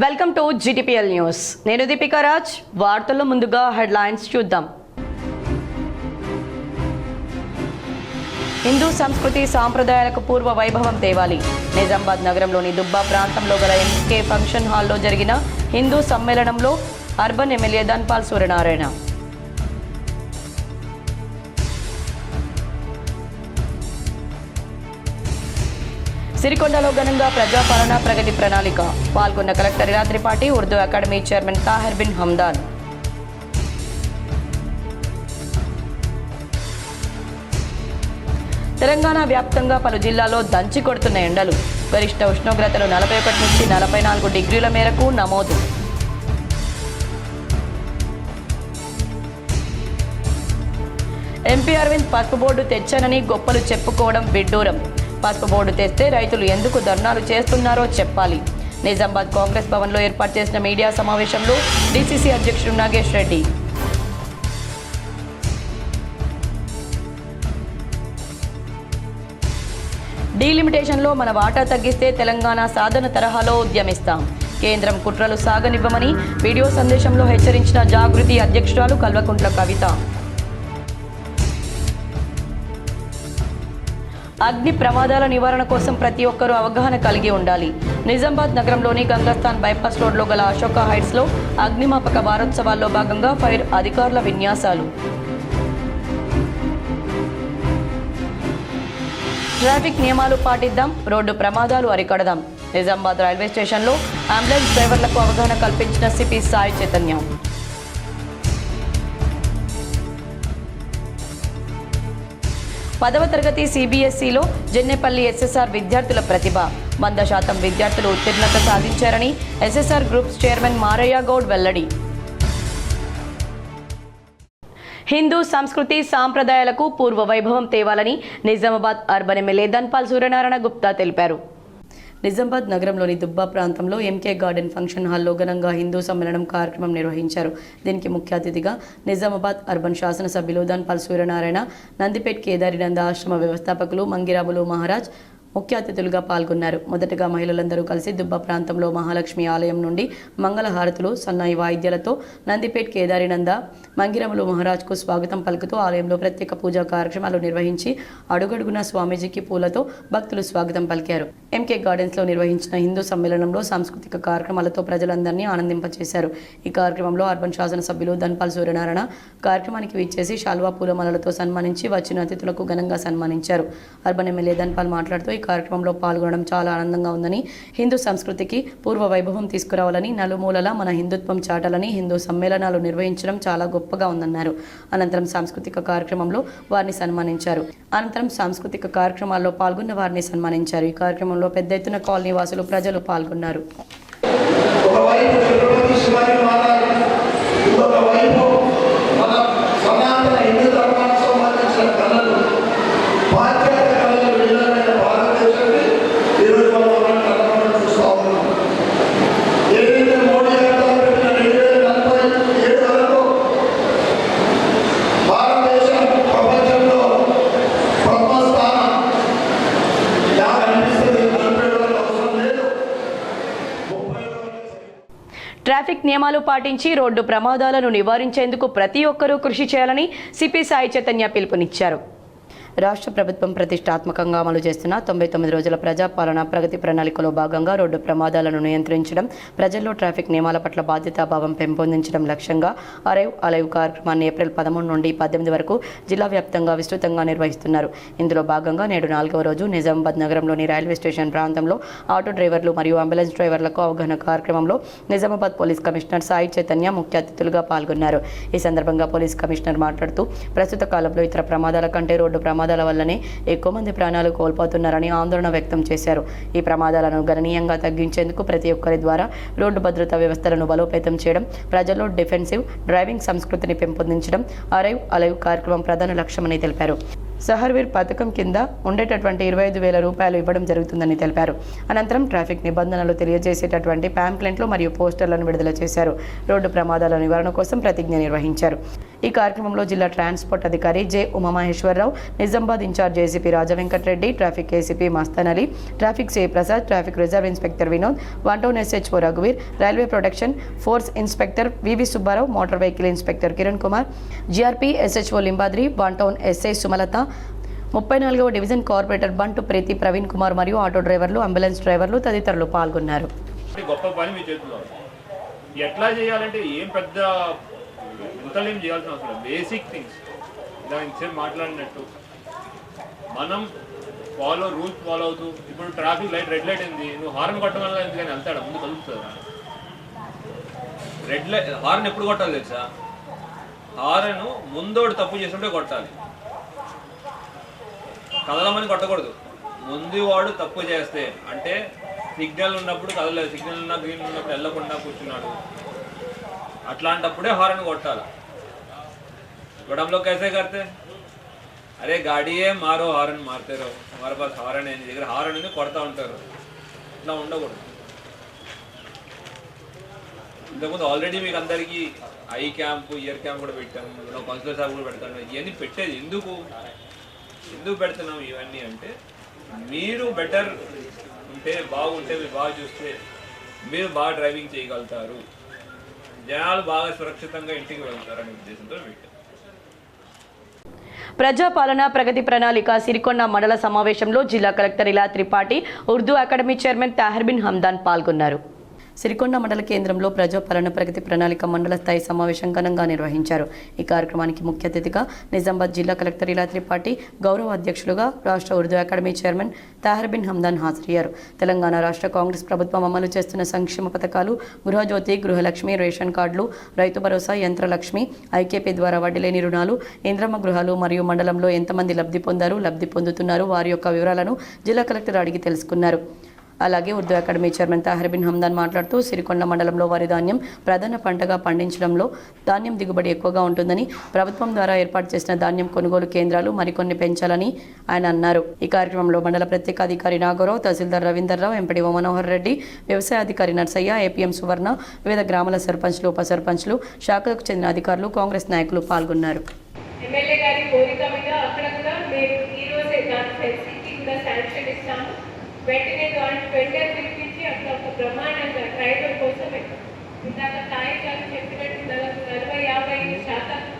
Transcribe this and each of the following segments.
Welcome to GTPL news. నేను దీపికా రాజ్. వార్తల్లో ముందుగా హెడ్లైన్స్ చూద్దాం. హిందూ సంస్కృతి సాంప్రదాయాలకు పూర్వ వైభవం తేవాలి. నిజామాబాద్ నగరంలోని దుబ్బా ప్రాంతంలో గల MK ఫంక్షన్ హాల్లో జరిగిన హిందూ సమ్మేళనంలో అర్బన్ ఎమ్మెల్యే ధన్పాల్ సూర్యనారాయణ. సిరికొండలో ఘనంగా ప్రజాపాలన ప్రగతి ప్రణాళిక. పాల్గొన్న collector Ila Tripathi, Urdu academy chairman Tahir Bin Hamdan. Telangana వ్యాప్తంగా పలు జిల్లాల్లో దంచి కొడుతున్న ఎండలు. గరిష్ట ఉష్ణోగ్రతలు 41 నుంచి 44 డిగ్రీల మేరకు నమోదు. ఎంపీ అరవింద్ పసుపు బోర్డు తెచ్చానని గొప్పలు చెప్పుకోవడం విడ్డూరం. పసుపు బోర్డు తెస్తే రైతులు ఎందుకు ధర్నాలు చేస్తున్నారో చెప్పాలి. నిజామాబాద్ కాంగ్రెస్ భవన్లో ఏర్పాటు చేసిన మీడియా సమావేశంలో DCC అధ్యక్షుడు నాగేష్ రెడ్డి. డీలిమిటేషన్లో మన వాటా తగ్గిస్తే తెలంగాణ సాధన తరహాలో ఉద్యమిస్తాం. కేంద్రం కుట్రలు సాగనివ్వమని వీడియో సందేశంలో హెచ్చరించిన జాగృతి అధ్యక్షురాలు కల్వకుంట్ల కవిత. అగ్ని ప్రమాదాల నివారణ కోసం ప్రతి ఒక్కరూ అవగాహన కలిగి ఉండాలి. నిజామాబాద్ నగరంలోని గంగాస్థాన్ బైపాస్ రోడ్లో గల అశోక హైట్స్లో అగ్నిమాపక వారోత్సవాల్లో భాగంగా ఫైర్ అధికారుల విన్యాసాలు. ట్రాఫిక్ నియమాలు పాటిద్దాం, రోడ్డు ప్రమాదాలు అరికడదాం. నిజామాబాద్ రైల్వే స్టేషన్లో అంబులెన్స్ డ్రైవర్లకు అవగాహన కల్పించిన సిపి సాయి చైతన్య. 10వ తరగతి CBSEలో జెన్నెపల్లి SSR విద్యార్థుల ప్రతిభ. 100% విద్యార్థులు ఉత్తీర్ణత సాధించారని SSR groups chairman Maraiah Goud వెల్లడి. హిందూ సంస్కృతి సాంప్రదాయాలకు పూర్వ వైభవం తేవాలని నిజామాబాద్ అర్బన్ ఎమ్మెల్యే ధన్పాల్ సూర్యనారాయణ గుప్తా తెలిపారు. నిజామాబాద్ నగరంలోని దుబ్బా ప్రాంతంలో MK గార్డెన్ ఫంక్షన్ హాల్లో ఘనంగా హిందూ సమ్మేళనం కార్యక్రమం నిర్వహించారు. దీనికి ముఖ్య అతిథిగా నిజామాబాద్ అర్బన్ శాసనసభ్యులు ధన్పాల్ సూర్యనారాయణ, నందిపేట్ కేదారినంద ఆశ్రమ వ్యవస్థాపకులు మంగిరాములు మహారాజ్ ముఖ్య అతిథులుగా పాల్గొన్నారు. మొదటగా మహిళలందరూ కలిసి దుబ్బా ప్రాంతంలో మహాలక్ష్మి ఆలయం నుండి మంగళహారతులు, సన్నాయి వాయిద్యాలతో నందిపేట్ కేదారినంద మంగిరములు మహారాజ్కు స్వాగతం పలుకుతూ ఆలయంలో ప్రత్యేక పూజా కార్యక్రమాలు నిర్వహించి అడుగడుగున స్వామీజీకి పూలతో భక్తులు స్వాగతం పలికారు. MK గార్డెన్స్లో నిర్వహించిన హిందూ సమ్మేళనంలో సాంస్కృతిక కార్యక్రమాలతో ప్రజలందరినీ ఆనందింపచేశారు. ఈ కార్యక్రమంలో అర్బన్ శాసనసభ్యులు ధన్పాల్ సూర్యనారాయణ కార్యక్రమానికి విచ్చేసి శాల్వా పూలమాలలతో సన్మానించి వచ్చిన అతిథులకు ఘనంగా సన్మానించారు. అర్బన్ ఎమ్మెల్యే ధన్పాల్ మాట్లాడుతూ కార్యక్రమంలో పాల్గొనడం చాలా ఆనందంగా ఉందని, హిందూ సంస్కృతికి పూర్వ వైభవం తీసుకురావాలని, నలుమూలలా మన హిందుత్వం చాటాలని హిందూ సమ్మేళనాలు నిర్వహించడం చాలా గొప్పగా ఉందన్నారు. అనంతరం సాంస్కృతిక కార్యక్రమంలో వారిని సన్మానించారు. కార్యక్రమాల్లో పాల్గొన్న వారిని సన్మానించారు. ఈ కార్యక్రమంలో పెద్ద ఎత్తున కాలనీ వాసులు, ప్రజలు పాల్గొన్నారు. ట్రాఫిక్ నియమాలు పాటించి రోడ్డు ప్రమాదాలను నివారించేందుకు ప్రతి ఒక్కరూ కృషి చేయాలని సిపి సాయి చైతన్య పిలుపునిచ్చారు. రాష్ట్ర ప్రభుత్వం ప్రతిష్టాత్మకంగా అమలు చేస్తున్న 99 రోజుల ప్రజాపాలన ప్రగతి ప్రణాళికలో భాగంగా రోడ్డు ప్రమాదాలను నియంత్రించడం, ప్రజల్లో ట్రాఫిక్ నియమాల పట్ల బాధ్యతాభావం పెంపొందించడం లక్ష్యంగా అరైవ్ అలైవ్ కార్యక్రమాన్ని ఏప్రిల్ 13 నుండి 18 వరకు జిల్లా వ్యాప్తంగా విస్తృతంగా నిర్వహిస్తున్నారు. ఇందులో భాగంగా నేడు 4వ రోజు నిజామాబాద్ నగరంలోని రైల్వే స్టేషన్ ప్రాంతంలో ఆటో డ్రైవర్లు మరియు అంబులెన్స్ డ్రైవర్లకు అవగాహన కార్యక్రమంలో నిజామాబాద్ పోలీస్ కమిషనర్ సాయి చైతన్య ముఖ్య అతిథులుగా పాల్గొన్నారు. ఈ సందర్భంగా పోలీస్ కమిషనర్ మాట్లాడుతూ ప్రస్తుత కాలంలో ఇతర ప్రమాదాల కంటే రోడ్డు ప్రమాదాల వల్లనే ఎక్కువ మంది ప్రాణాలు కోల్పోతున్నారని ఆందోళన వ్యక్తం చేశారు. ఈ ప్రమాదాలను గణనీయంగా తగ్గించేందుకు ప్రతి ఒక్కరి ద్వారా రోడ్డు భద్రతా వ్యవస్థలను బలోపేతం చేయడం, ప్రజల్లో డిఫెన్సివ్ డ్రైవింగ్ సంస్కృతిని పెంపొందించడం అరైవ్ అలైవ్ కార్యక్రమం ప్రధాన లక్ష్యమని తెలిపారు. సహర్వీర్ పథకం కింద ఉండేటటువంటి 25,000 రూపాయలు ఇవ్వడం జరుగుతుందని తెలిపారు. అనంతరం ట్రాఫిక్ నిబంధనలు తెలియజేసేటటువంటి ప్యాంప్లెంట్లు మరియు పోస్టర్లను విడుదల చేశారు. రోడ్డు ప్రమాదాల నివారణ కోసం ప్రతిజ్ఞ నిర్వహించారు. ఈ కార్యక్రమంలో జిల్లా ట్రాన్స్పోర్ట్ అధికారి J Umamaheswararao, Nizamabad incharge ACP Rajavenkatareddy, traffic ACP Mastanali, traffic CI Prasad, traffic reserve inspector Vinod, 1 town SHO రఘువీర్, railway protection force inspector VV Subbarao, motor vehicle inspector Kiran Kumar, GRP SHO Limbadri, 1 town SI Sumalatha, 34వ డివిజన్ కార్పొరేటర్ బంటు ప్రీతి ప్రవీణ్ కుమార్ మరియు ఆటో డ్రైవర్లు, అంబులెన్స్ డ్రైవర్లు తదితరులు పాల్గొన్నారు. గొప్ప పని మీ చేతిలో ఎట్లా చేయాలంటే ఏం పెద్ద ఇంతలేం చేయాల్సిన అవసరం, బేసిక్ థింగ్స్ దానికి మాట్లాడినట్టు మనం రూల్స్ ఫాలో అవుతూ. ఇప్పుడు ట్రాఫిక్ లైట్ రెడ్ లైట్ అయింది, నువ్వు హార్న్ కొట్టడం వల్ల ఎందుకని వెళ్తాడు ముందు కలుగుతుంది. రెడ్ లైట్ హార్న్ ఎప్పుడు కొట్టాలి తెలుసా? హార్న్ ముందోడు తప్పు చేస్తుంటే కొట్టాలి, కదలమని కొట్టకూడదు. ముందు వాడు తప్పు చేస్తే అంటే సిగ్నల్ ఉన్నప్పుడు కదలేదు, సిగ్నల్ ఉన్న గ్రీన్ ఉన్నప్పుడు వెళ్ళకుండా కూర్చున్నాడు, అట్లాంటప్పుడే హార్న్ కొట్టాలి. बट हम लोग कैसे करते? अरे गाड़ी है मारो హారన్ मारते रहो, हमारे पास హారన్ है, దగ్గర హారన్ ఉంది కొడతా ఉంటారు. ఇట్లా ఉండకూడదు. ఇంతకుముందు ఆల్రెడీ మీకు అందరికీ ఐ క్యాంప్, ఇయర్ క్యాంప్ కూడా పెట్టాము, కౌన్సిలర్ సార్ కూడా పెడతాను. ఇవన్నీ పెట్టేది ఎందుకు పెడుతున్నాం ఇవన్నీ అంటే మీరు బెటర్ ఉంటే, బాగుంటే, మీరు బాగా చూస్తే మీరు బాగా డ్రైవింగ్ చేయగలుగుతారు, జనాలు బాగా సురక్షితంగా ఇంటికి వెళ్తారనే ఉద్దేశంతో పెట్టారు. ప్రజాపాలన ప్రగతి ప్రణాళిక సిరికొండ మండల సమావేశంలో జిల్లా collector Ila Tripathi, Urdu academy chairman Tahir Bin Hamdan పాల్గొన్నారు. సిరికొండ మండల కేంద్రంలో ప్రజాపాలన ప్రగతి ప్రణాళిక మండల స్థాయి సమావేశం ఘనంగా నిర్వహించారు. ఈ కార్యక్రమానికి ముఖ్య అతిథిగా నిజామాబాద్ జిల్లా కలెక్టర్ ఇలా త్రిపాఠి, గౌరవ అధ్యక్షులుగా రాష్ట్ర ఉర్దూ అకాడమీ చైర్మన్ తాహిర్ బిన్ హమ్దాన్ హాజరయ్యారు. తెలంగాణ రాష్ట్ర కాంగ్రెస్ ప్రభుత్వం అమలు చేస్తున్న సంక్షేమ పథకాలు, గృహజ్యోతి, గృహలక్ష్మి, రేషన్ కార్డులు, రైతు భరోసా, యంత్రలక్ష్మి, ఐకేపీ ద్వారా వడ్డీ లేని రుణాలు, ఇంద్రమ్మ గృహాలు మరియు మండలంలో ఎంతమంది లబ్ధి పొందారు, లబ్ధి పొందుతున్నారు, వారి యొక్క వివరాలను జిల్లా కలెక్టర్ అడిగి తెలుసుకున్నారు. అలాగే ఉర్దూ అకాడమీ చైర్మన్ తాహిర్ బిన్ హమ్దాన్ మాట్లాడుతూ సిరికొండ మండలంలో వరి ధాన్యం ప్రధాన పంటగా పండించడంలో ధాన్యం దిగుబడి ఎక్కువగా ఉంటుందని, ప్రభుత్వం ద్వారా ఏర్పాటు చేసిన ధాన్యం కొనుగోలు కేంద్రాలు మరికొన్ని పెంచాలని ఆయన అన్నారు. ఈ కార్యక్రమంలో మండల ప్రత్యేక అధికారి నాగరావు, తహసీల్దార్ రవీందర్రావు, ఎంపీడీఓ మనోహర్ రెడ్డి, వ్యవసాయ అధికారి నర్సయ్య, ఏపీఎం సువర్ణ, వివిధ గ్రామాల సర్పంచ్లు, ఉప సర్పంచ్లు, శాఖలకు చెందిన అధికారులు, కాంగ్రెస్ నాయకులు పాల్గొన్నారు. ఎమ్మెల్యే గారి కోరిక మీద అక్కడ కూడా మేము ఈరోజే దాని ఫెసిలిటీ కూడా శాంక్షన్ ఇస్తాము. వెంటనే దాని టెండర్ పిలిపించి అక్కడ ఒక బ్రహ్మాండంగా ట్రైబల్ కోసం ఇందాక తాయి గారు చెప్పినట్టు 40-50%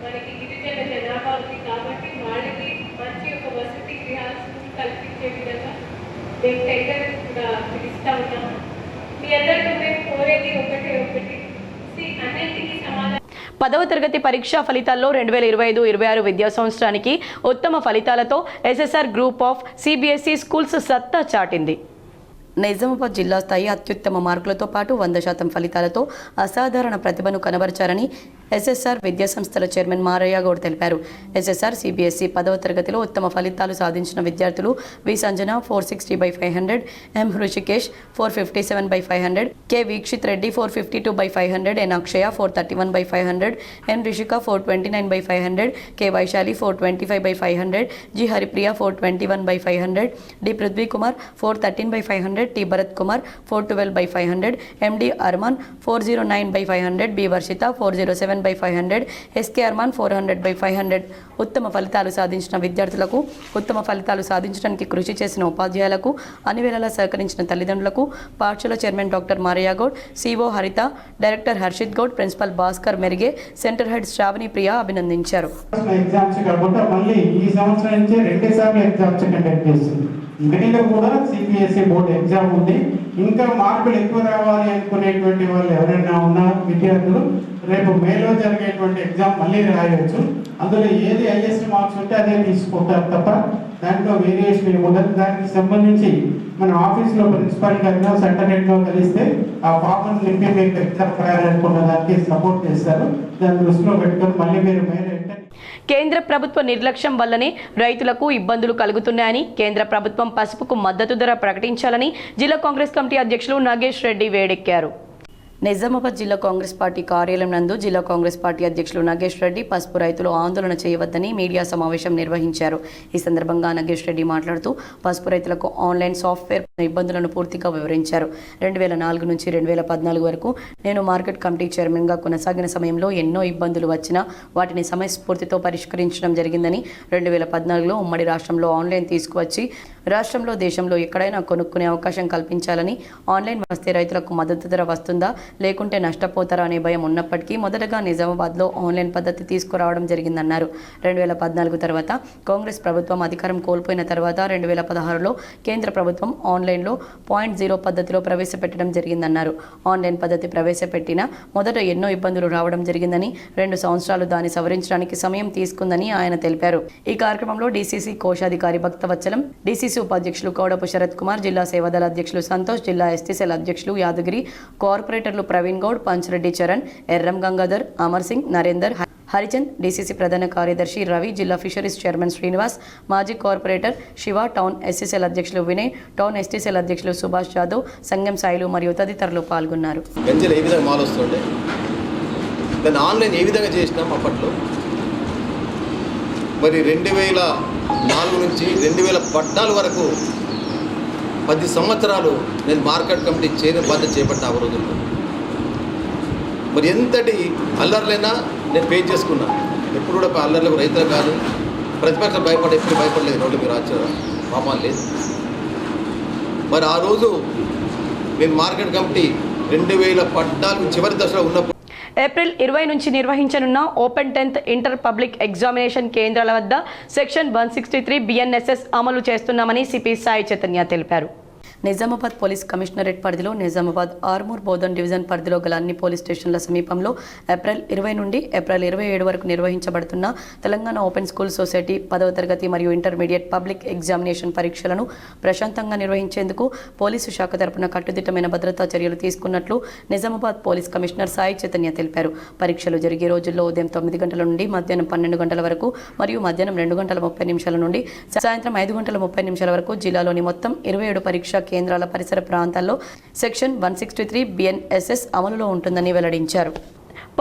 మనకి గిరిజన జనాభా ఉంది కాబట్టి వాళ్ళకి మంచి ఒక వసతి గృహాలు కల్పించే విధంగా మేము టెండర్ కూడా పిలుస్తూ ఉన్నాము. మీ అందరికీ మేము కోరేది ఒకటి అన్నింటికీ సమాధానం. 10వ తరగతి పరీక్షా ఫలితాల్లో 2025-26 విద్యా సంవత్సరానికి ఉత్తమ ఫలితాలతో SSR group of CBSE schools సత్తా చాటింది. నిజామాబాద్ జిల్లా స్థాయి అత్యుత్తమ మార్కులతో పాటు 100% ఫలితాలతో అసాధారణ ప్రతిభను కనబరిచారని SSR విద్యా సంస్థల చైర్మన్ మారయ్య గౌడ్ తెలిపారు. SSR CBSE 10వ తరగతిలో ఉత్తమ ఫలితాలు సాధించిన విద్యార్థులు V Sanjana 460/500, M Hrishikesh 457/500, K Veekshith Reddy 452/500, N Akshaya 431/500, N Rishika 429/500, K Vaishali 425/500, G Haripriya 421/500, D Prithvi Kumar 413/500, T Bharath Kumar 412/500, MD Arman 409/500, B Varshitha 407/500, SK Arman 400/500. ఉత్తమ ఫలితాలు సాధించిన విద్యార్థులకు, ఉత్తమ ఫలితాలు సాధించడానికి కృషి చేసిన ఉపాధ్యాయులకు, అన్ని వేళలా సహకరించిన తల్లిదండ్రులకు పాఠశాల chairman doctor Maraiah Goud, CO Haritha, director Harshit Goud, principal Bhaskar Merige, centre head Sravani Priya అభినందించారు. మెయిన్లో కూడా CBSE బోర్డు ఎగ్జామ్ ఉంది. ఇంకా మార్కులు ఎక్కువ రావాలి అనుకునేటువంటి వాళ్ళు ఎవరైనా ఉన్న విద్యార్థులు రేపు మేలో జరిగేటువంటి ఎగ్జామ్ మళ్ళీ రాయవచ్చు. అందులో ఏది హైయెస్ట్ మార్క్స్ ఉంటే అదే తీసుకుంటారు తప్ప దాంట్లో వేరియేషన్ ఏమి ఉండదు. దానికి సంబంధించి మన ఆఫీస్లో ప్రిన్సిపల్ గారిలో సెంటర్ హెడ్లో కలిస్తే ఆ ఫార్మ్ నింపి మీకు ఎగ్జామ్ రాయాలనుకున్న దానికి సపోర్ట్ చేస్తారు. దాన్ని దృష్టిలో పెట్టుకొని మళ్ళీ మీరు మేలో కేంద్ర ప్రభుత్వ నిర్లక్ష్యం వల్లనే రైతులకు ఇబ్బందులు కలుగుతున్నాయని, కేంద్ర ప్రభుత్వం పసుపుకు మద్దతు ధర ప్రకటించాలని జిల్లా కాంగ్రెస్ కమిటీ అధ్యక్షులు నాగేష్ రెడ్డి వేడెక్కారు. నిజామాబాద్ జిల్లా కాంగ్రెస్ పార్టీ కార్యాలయం నందు జిల్లా కాంగ్రెస్ పార్టీ అధ్యక్షులు నగేష్ రెడ్డి పసుపు రైతులు ఆందోళన చేయవద్దని మీడియా సమావేశం నిర్వహించారు. ఈ సందర్భంగా నగేష్ రెడ్డి మాట్లాడుతూ పసుపు రైతులకు ఆన్లైన్ సాఫ్ట్వేర్ ఇబ్బందులను పూర్తిగా వివరించారు. 2004 నుంచి 2014 వరకు నేను మార్కెట్ కమిటీ చైర్మన్గా కొనసాగిన సమయంలో ఎన్నో ఇబ్బందులు వచ్చినా వాటిని సమయస్ఫూర్తితో పరిష్కరించడం జరిగిందని, 2014లో ఉమ్మడి రాష్ట్రంలో ఆన్లైన్ తీసుకువచ్చి రాష్ట్రంలో దేశంలో ఎక్కడైనా కొనుక్కునే అవకాశం కల్పించాలని, ఆన్లైన్ వస్తే రైతులకు మద్దతు ధర వస్తుందా లేకుంటే నష్టపోతారా అనే భయం ఉన్నప్పటికీ మొదటగా నిజామాబాద్లో ఆన్లైన్ పద్ధతి తీసుకురావడం జరిగిందన్నారు. 2014 తర్వాత కాంగ్రెస్ ప్రభుత్వం అధికారం కోల్పోయిన తర్వాత 2016లో కేంద్ర ప్రభుత్వం ఆన్లైన్లో 0.0 పద్ధతిలో ప్రవేశపెట్టడం జరిగిందన్నారు. ఆన్లైన్ పద్ధతి ప్రవేశపెట్టిన మొదట ఎన్నో ఇబ్బందులు రావడం జరిగిందని, 2 సంవత్సరాలు దాన్ని సవరించడానికి సమయం తీసుకుందని ఆయన తెలిపారు. ఈ కార్యక్రమంలో డీసీసీ కోశాధికారి భక్తవత్సలం, డీసీసీ ఉపాధ్యక్షులు కౌడపు శరత్ కుమార్, జిల్లా సేవాదళ అధ్యక్షులు సంతోష్, జిల్లా ఎస్టీసీఎల్ అధ్యక్షులు యాదగిరి, కార్పొరేటర్లు ప్రవీణ్ గౌడ్, పంచరెడ్డి చరణ్, ఎర్రం గంగాధర్, అమర్ సింగ్, నరేందర్, హరిచంద్, డీసీసీ ప్రధాన కార్యదర్శి రవి, జిల్లా ఫిషరీస్ చైర్మన్ శ్రీనివాస్, మాజీ కార్పొరేటర్ శివ, టౌన్ ఎస్సీసీఎల్ అధ్యక్షులు వినయ్, టౌన్ ఎస్టీసీఎల్ అధ్యక్షులు సుభాష్ జాదవ్, సంగం సాయిలు మరియు తదితరులు పాల్గొన్నారు. గంజలు ఏ విధంగా మాల్ వస్తుండే, దాన్ని ఆన్లైన్ ఏ విధంగా చేసినాం అప్పట్లో. మరి 2004 నుంచి 2014 వరకు 10 సంవత్సరాలు నేను మార్కెట్ కమిటీ చైర్మన్ బాధ్యత చేపట్టిన ఆ రోజుల్లో. మరి ఎంతటి అల్లర్లైనా నేను పే చేసుకున్నా. ఎప్పుడు కూడా అల్లర్లకు రైతులు కాదు, ప్రతిపక్షం ఎప్పుడు భయపడలేదు. రోడ్డు మీరు ఆచారా పాపం లేదు. మరి ఆ రోజు నేను మార్కెట్ కమిటీ 2014 చివరి దశలో ఉన్నప్పుడు ఏప్రిల్ 20 నుంచి నిర్వహించనున్న open 10th inter public examination కేంద్రాల వద్ద సెక్షన్ 163 BNSS అమలు చేస్తున్నామని సిపి సాయి చైతన్య తెలిపారు. నిజామాబాద్ పోలీస్ కమిషనరేట్ పరిధిలో నిజామాబాద్ ఆర్మూర్ బోధన్ డివిజన్ పరిధిలో గల అన్ని పోలీస్ స్టేషన్ల సమీపంలో ఏప్రిల్ 20 నుండి ఏప్రిల్ 27 వరకు నిర్వహించబడుతున్న తెలంగాణ ఓపెన్ స్కూల్ సొసైటీ 10వ తరగతి మరియు ఇంటర్మీడియట్ పబ్లిక్ ఎగ్జామినేషన్ పరీక్షలను ప్రశాంతంగా నిర్వహించేందుకు పోలీసు శాఖ తరపున కట్టుదిట్టమైన భద్రతా చర్యలు తీసుకున్నట్లు నిజామాబాద్ పోలీస్ కమిషనర్ సాయి చైతన్య తెలిపారు. పరీక్షలు జరిగే రోజుల్లో ఉదయం 9 గంటల నుండి మధ్యాహ్నం 12 గంటల వరకు మరియు మధ్యాహ్నం 2 గంటల 30 నిమిషాల నుండి సాయంత్రం 5 గంటల 30 నిమిషాల వరకు జిల్లాలోని మొత్తం 27 పరీక్షా కేంద్రాల పరిసర ప్రాంతాల్లో సెక్షన్ 163 BNSS అమలులో ఉంటుందని వెల్లడించారు.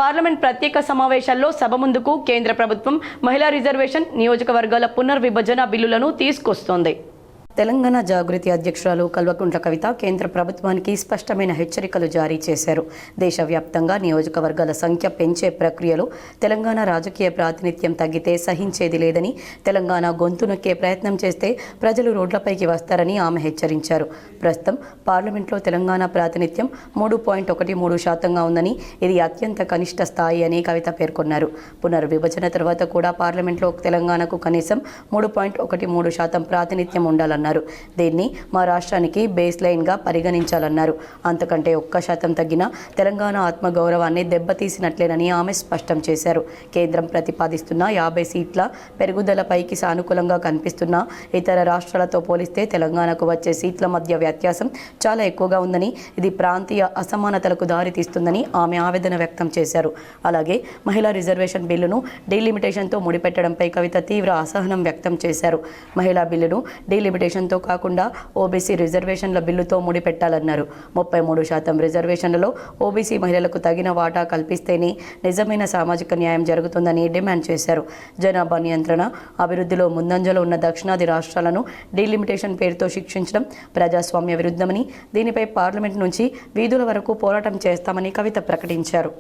పార్లమెంట్ ప్రత్యేక సమావేశాల్లో సభ ముందుకు కేంద్ర ప్రభుత్వం మహిళా రిజర్వేషన్, నియోజకవర్గాల పునర్విభజన బిల్లులను తీసుకొస్తోంది. తెలంగాణ జాగృతి అధ్యక్షురాలు కల్వకుంట్ల కవిత కేంద్ర ప్రభుత్వానికి స్పష్టమైన హెచ్చరికలు జారీ చేశారు. దేశవ్యాప్తంగా నియోజకవర్గాల సంఖ్య పెంచే ప్రక్రియలో తెలంగాణ రాజకీయ ప్రాతినిధ్యం తగ్గితే సహించేది లేదని, తెలంగాణ గొంతు నొక్కే ప్రయత్నం చేస్తే ప్రజలు రోడ్లపైకి వస్తారని ఆమె హెచ్చరించారు. ప్రస్తుతం పార్లమెంట్లో తెలంగాణ ప్రాతినిధ్యం 3.13% ఉందని, ఇది అత్యంత కనిష్ట స్థాయి అని కవిత పేర్కొన్నారు. పునర్విభజన తర్వాత కూడా పార్లమెంట్లో తెలంగాణకు కనీసం 3.13% ప్రాతినిధ్యం ఉండాలన్నారు. దీన్ని మా రాష్ట్రానికి బేస్ లైన్గా పరిగణించాలన్నారు. అంతకంటే 1% తగ్గిన తెలంగాణ ఆత్మగౌరవాన్ని దెబ్బతీసినట్లేనని ఆమె స్పష్టం చేశారు. కేంద్రం ప్రతిపాదిస్తున్న 50 సీట్ల పెరుగుదలపైకి సానుకూలంగా కనిపిస్తున్న ఇతర రాష్ట్రాలతో పోలిస్తే తెలంగాణకు వచ్చే సీట్ల మధ్య వ్యత్యాసం చాలా ఎక్కువగా ఉందని, ఇది ప్రాంతీయ అసమానతలకు దారితీస్తుందని ఆమె ఆవేదన వ్యక్తం చేశారు. అలాగే మహిళా రిజర్వేషన్ బిల్లును డీలిమిటేషన్తో ముడిపెట్టడంపై కవిత తీవ్ర అసహనం వ్యక్తం చేశారు. మహిళా బిల్లును డీలిమిటేషన్తో కాకుండా ఓబీసీ రిజర్వేషన్ల బిల్లుతో ముడిపెట్టాలన్నారు. 33% రిజర్వేషన్లలో ఓబీసీ మహిళలకు తగిన వాటా కల్పిస్తేనే నిజమైన సామాజిక న్యాయం జరుగుతుందని డిమాండ్ చేశారు. జనాభా నియంత్రణ, అభివృద్ధిలో ముందంజలో ఉన్న దక్షిణాది రాష్ట్రాలను డీలిమిటేషన్ పేరుతో శిక్షించడం ప్రజాస్వామ్య విరుద్ధమని, దీనిపై పార్లమెంట్ నుంచి వీధుల వరకు పోరాటం చేస్తామని కవిత ప్రకటించారు.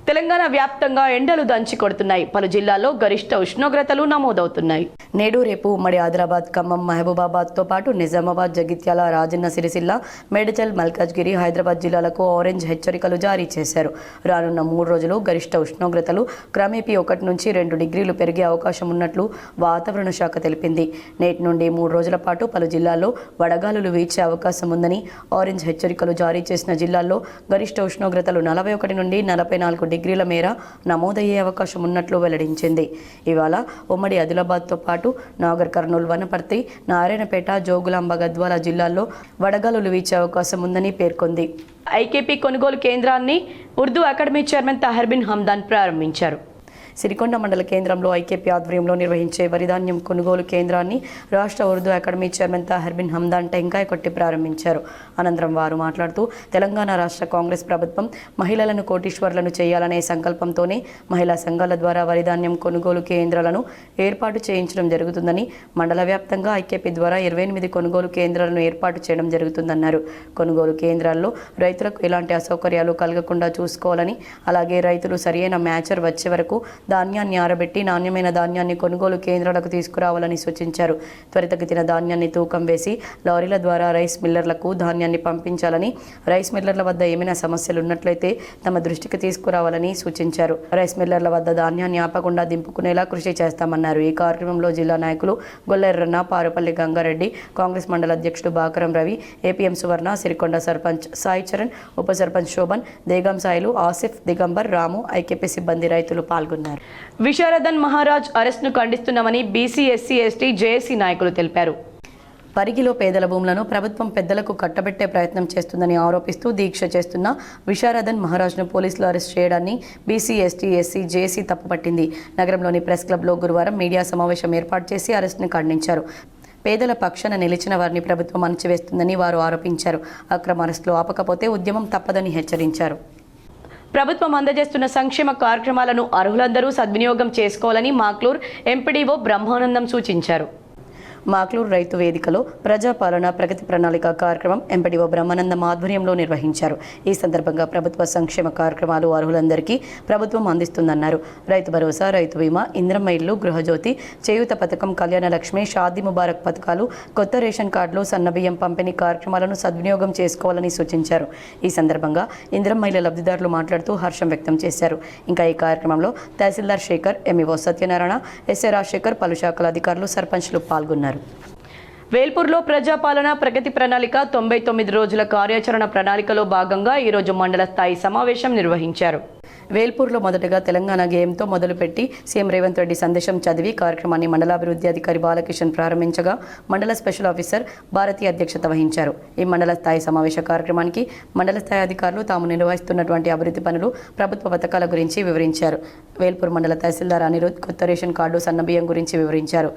తెలంగాణ వ్యాప్తంగా ఎండలు దంచి కొడుతున్నాయి. పలు జిల్లాల్లో గరిష్ట ఉష్ణోగ్రతలు నమోదవుతున్నాయి. నేడు రేపు ఉమ్మడి ఆదిలాబాద్, ఖమ్మం, మహబూబాబాద్తో పాటు నిజామాబాద్, జగిత్యాల, రాజన్న సిరిసిల్ల, మేడ్చల్, మల్కాజ్గిరి, హైదరాబాద్ జిల్లాలకు ఆరెంజ్ హెచ్చరికలు జారీ చేశారు. రానున్న 3 రోజులు గరిష్ట ఉష్ణోగ్రతలు క్రమేపీ 1 నుంచి 2 డిగ్రీలు పెరిగే అవకాశం ఉన్నట్లు వాతావరణ శాఖ తెలిపింది. నేటి నుండి 3 రోజుల పాటు పలు జిల్లాల్లో వడగాలులు వీచే అవకాశం ఉందని, ఆరెంజ్ హెచ్చరికలు జారీ చేసిన జిల్లాల్లో గరిష్ట ఉష్ణోగ్రతలు 41 నుండి 44 డిగ్రీల మేర నమోదయ్యే అవకాశం ఉన్నట్లు వెల్లడించింది. ఇవాళ ఉమ్మడి ఆదిలాబాద్తో పాటు నాగర్ కర్నూలు, వనపర్తి, నారాయణపేట, జోగులాంబ, గద్వాల జిల్లాల్లో వడగాలులు వీచే అవకాశం ఉందని పేర్కొంది. ఐకేపీ కొనుగోలు కేంద్రాన్ని ఉర్దూ అకాడమీ చైర్మన్ తాహిర్ బిన్ హమ్దాన్ ప్రారంభించారు. సిరికొండ మండల కేంద్రంలో ఐకేపీ ఆధ్వర్యంలో నిర్వహించే వరిధాన్యం కొనుగోలు కేంద్రాన్ని రాష్ట్ర ఉర్దూ అకాడమీ చైర్మన్ తాహిర్ హమ్దాన్ టెంకాయ కొట్టి ప్రారంభించారు. అనంతరం వారు మాట్లాడుతూ తెలంగాణ రాష్ట్ర కాంగ్రెస్ ప్రభుత్వం మహిళలను కోటీశ్వర్లను చేయాలనే సంకల్పంతోనే మహిళా సంఘాల ద్వారా వరిధాన్యం కొనుగోలు కేంద్రాలను ఏర్పాటు చేయించడం జరుగుతుందని, మండల వ్యాప్తంగా ఐకేపీ ద్వారా 28 కొనుగోలు కేంద్రాలను ఏర్పాటు చేయడం జరుగుతుందన్నారు. కొనుగోలు కేంద్రాల్లో రైతులకు ఎలాంటి అసౌకర్యాలు కలగకుండా చూసుకోవాలని, అలాగే రైతులు సరియైన మ్యాచర్ వచ్చే వరకు ధాన్యాన్ని ఆరబెట్టి నాణ్యమైన ధాన్యాన్ని కొనుగోలు కేంద్రాలకు తీసుకురావాలని సూచించారు. త్వరితగతిన ధాన్యాన్ని తూకం వేసి లారీల ద్వారా రైస్ మిల్లర్లకు ధాన్యాన్ని పంపించాలని, రైస్ మిల్లర్ల వద్ద ఏమైనా సమస్యలు ఉన్నట్లయితే తమ దృష్టికి తీసుకురావాలని సూచించారు. రైస్ మిల్లర్ల వద్ద ధాన్యాన్ని ఆపకుండా దింపుకునేలా కృషి చేస్తామన్నారు. ఈ కార్యక్రమంలో జిల్లా నాయకులు గొల్లెర్రన్న, పారుపల్లి గంగారెడ్డి, కాంగ్రెస్ మండల అధ్యక్షుడు బాకరం రవి, ఏపీఎం సువర్ణ, సిరికొండ సర్పంచ్ సాయి చరణ్, ఉప సర్పంచ్ శోభన్, దేగం సాయిలు, ఆసిఫ్, దిగంబర్, రాము, ఐకేపీ సిబ్బంది, రైతులు పాల్గొన్నారు. విశారదన్ మహారాజ్ అరెస్ట్ను ఖండిస్తున్నామని బీసీ, ఎస్సీ, ఎస్టీ, జేఏసీ నాయకులు తెలిపారు. పరిగిలో పేదల భూములను ప్రభుత్వం పెద్దలకు కట్టబెట్టే ప్రయత్నం చేస్తుందని ఆరోపిస్తూ దీక్ష చేస్తున్న విశారదన్ మహారాజ్ను పోలీసులు అరెస్ట్ చేయడాన్ని బీసీ, ఎస్టీ, ఎస్సీ, జేఏసీ తప్పుపట్టింది. నగరంలోని ప్రెస్ క్లబ్లో గురువారం మీడియా సమావేశం ఏర్పాటు చేసి అరెస్ట్ను ఖండించారు. పేదల పక్షాన నిలిచిన వారిని ప్రభుత్వం అణచివేస్తుందని వారు ఆరోపించారు. అక్రమ అరెస్టులు ఆపకపోతే ఉద్యమం తప్పదని హెచ్చరించారు. ప్రభుత్వం అందజేస్తున్న సంక్షేమ కార్యక్రమాలను అర్హులందరూ సద్వినియోగం చేసుకోవాలని మాక్లూర్ ఎంపీడీఓ బ్రహ్మానందం సూచించారు. మాక్లూర్ రైతు వేదికలో ప్రజాపాలన ప్రగతి ప్రణాళిక కార్యక్రమం ఎంపీడీఓ బ్రహ్మానందం ఆధ్వర్యంలో నిర్వహించారు. ఈ సందర్భంగా ప్రభుత్వ సంక్షేమ కార్యక్రమాలు అర్హులందరికీ ప్రభుత్వం అందిస్తుందన్నారు. రైతు భరోసా, రైతు బీమా, ఇంద్రమ్మ ఇల్లు, గృహజ్యోతి, చేయూత పథకం, కళ్యాణ లక్ష్మి, షాదీ ముబారక్ పథకాలు, కొత్త రేషన్ కార్డులు, సన్నబియ్యం పంపిణీ కార్యక్రమాలను సద్వినియోగం చేసుకోవాలని సూచించారు. ఈ సందర్భంగా ఇంద్రమ్మ ఇళ్ల లబ్ధిదారులు మాట్లాడుతూ హర్షం వ్యక్తం చేశారు. ఇంకా ఈ కార్యక్రమంలో తహసీల్దార్ శేఖర్, ఎంఈఓ సత్యనారాయణ, ఎస్ఏ రాజశేఖర్, పలు శాఖల అధికారులు, సర్పంచ్లు పాల్గొన్నారు. వేల్పూర్లో ప్రజాపాలన ప్రగతి ప్రణాళిక 99 రోజుల కార్యాచరణ ప్రణాళికలో భాగంగా ఈరోజు మండల స్థాయి సమావేశం నిర్వహించారు. వేల్పూర్లో మొదటగా తెలంగాణ గేయంతో మొదలుపెట్టి సీఎం రేవంత్ రెడ్డి సందేశం చదివి కార్యక్రమాన్ని మండలాభివృద్ధి అధికారి బాలకిషన్ ప్రారంభించగా మండల స్పెషల్ ఆఫీసర్ భారతి అధ్యక్షత వహించారు. ఈ మండల స్థాయి సమావేశ కార్యక్రమానికి మండల స్థాయి అధికారులు తాము నిర్వహిస్తున్నటువంటి అభివృద్ధి పనులు, ప్రభుత్వ పథకాల గురించి వివరించారు. వేల్పూర్ మండల తహసీల్దార్ అనిరుద్ కొత్త రేషన్ కార్డు, సన్నబియ్యం గురించి వివరించారు.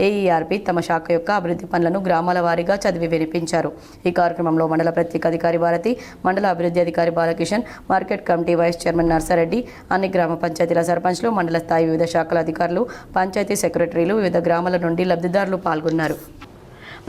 ఏఈఆర్పీ తమ శాఖ యొక్క అభివృద్ధి పనులను గ్రామాల వారీగా చదివి వినిపించారు. ఈ కార్యక్రమంలో మండల ప్రత్యేక అధికారి భారతి, మండల అభివృద్ధి అధికారి Balakishan, market committee vice chairman Narsareddy, అన్ని గ్రామ పంచాయతీల సర్పంచ్లు, మండల స్థాయి వివిధ శాఖల అధికారులు, పంచాయతీ సెక్రటరీలు, వివిధ గ్రామాల నుండి లబ్ధిదారులు పాల్గొన్నారు.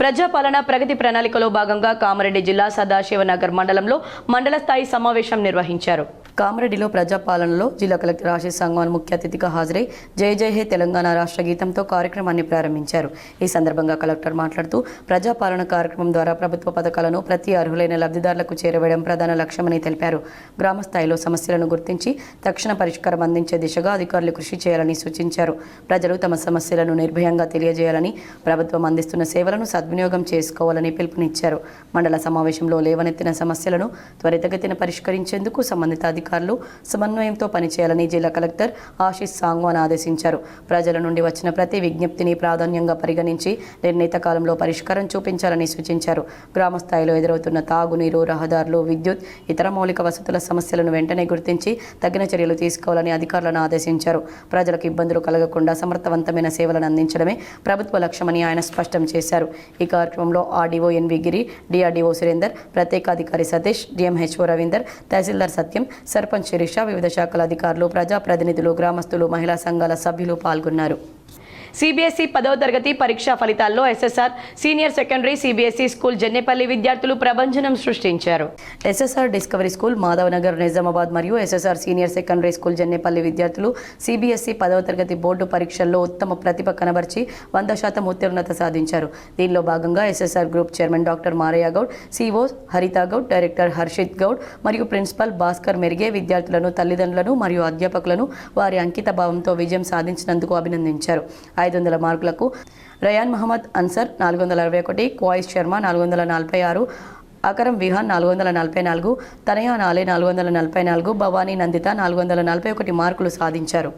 ప్రజాపాలన ప్రగతి ప్రణాళికలో భాగంగా కామారెడ్డి జిల్లా సదాశివనగర్ మండలంలో మండల స్థాయి సమావేశం నిర్వహించారు. కామారెడ్డిలో ప్రజాపాలనలో జిల్లా కలెక్టర్ ఆశీష్ సంగ్వాన్ ముఖ్య అతిథిగా హాజరై జై జై హే తెలంగాణ రాష్ట్ర గీతంతో కార్యక్రమాన్ని ప్రారంభించారు. ఈ సందర్భంగా కలెక్టర్ మాట్లాడుతూ ప్రజాపాలన కార్యక్రమం ద్వారా ప్రభుత్వ పథకాలను ప్రతి అర్హులైన లబ్ధిదారులకు చేరవేయడం ప్రధాన లక్ష్యమని తెలిపారు. గ్రామ స్థాయిలో సమస్యలను గుర్తించి తక్షణ పరిష్కారం అందించే దిశగా అధికారులు కృషి చేయాలని సూచించారు. ప్రజలు తమ సమస్యలను నిర్భయంగా తెలియజేయాలని, ప్రభుత్వం అందిస్తున్న సేవలను సద్వినియోగం చేసుకోవాలని పిలుపునిచ్చారు. మండల సమావేశంలో లేవనెత్తిన సమస్యలను త్వరితగతిన పరిష్కరించేందుకు సంబంధిత అధికారులు సమన్వయంతో పనిచేయాలని జిల్లా కలెక్టర్ ఆశీష్ సాంగ్వాన్ ఆదేశించారు. ప్రజల నుండి వచ్చిన ప్రతి విజ్ఞప్తిని ప్రాధాన్యంగా పరిగణించి నిర్ణీత కాలంలో పరిష్కారం చూపించాలని సూచించారు. గ్రామ స్థాయిలో ఎదురవుతున్న తాగునీరు, రహదారులు, విద్యుత్, ఇతర మౌలిక వసతుల సమస్యలను వెంటనే గుర్తించి తగిన చర్యలు తీసుకోవాలని అధికారులను ఆదేశించారు. ప్రజలకు ఇబ్బందులు కలగకుండా సమర్థవంతమైన సేవలను అందించడమే ప్రభుత్వ లక్ష్యమని ఆయన స్పష్టం చేశారు. ఈ కార్యక్రమంలో ఆర్డీఓ ఎన్వి గిరి, డిఆర్డీఓ సురేందర్, ప్రత్యేక అధికారి సతీష్, డిఎంహెచ్ఓ రవీందర్, తహసీల్దార్ సత్యం, సర్పంచ్ శిరీష, వివిధ శాఖల అధికారులు, ప్రజాప్రతినిధులు, గ్రామస్తులు, మహిళా సంఘాల సభ్యులు పాల్గొన్నారు. సిబిఎస్ఈ 10వ తరగతి పరీక్షా ఫలితాల్లో SSR senior secondary CBSE school Jennepalli విద్యార్థులు ప్రభంజనం సృష్టించారు. SSR discovery school Madhavnagar Nizamabad మరియు SSR senior secondary school Jennepalli విద్యార్థులు సిబిఎస్ఈ 10వ తరగతి బోర్డు పరీక్షల్లో ఉత్తమ ప్రతిభ కనబర్చి 100% ఉత్తీర్ణత సాధించారు. దీనిలో భాగంగా SSR group chairman doctor Maraiah Goud, CO Haritha Goud, director Harshit Goud మరియు ప్రిన్సిపల్ భాస్కర్ మెరిగే విద్యార్థులను, తల్లిదండ్రులను మరియు అధ్యాపకులను వారి అంకిత భావంతో విజయం సాధించినందుకు అభినందించారు. 500 మార్కులకు rayon Mohammed answer 461, Qais Sharma 446, అకరం Vihaan 444, తనయా నాలే 444, భవానీ నందిత 441 మార్కులు సాధించారు.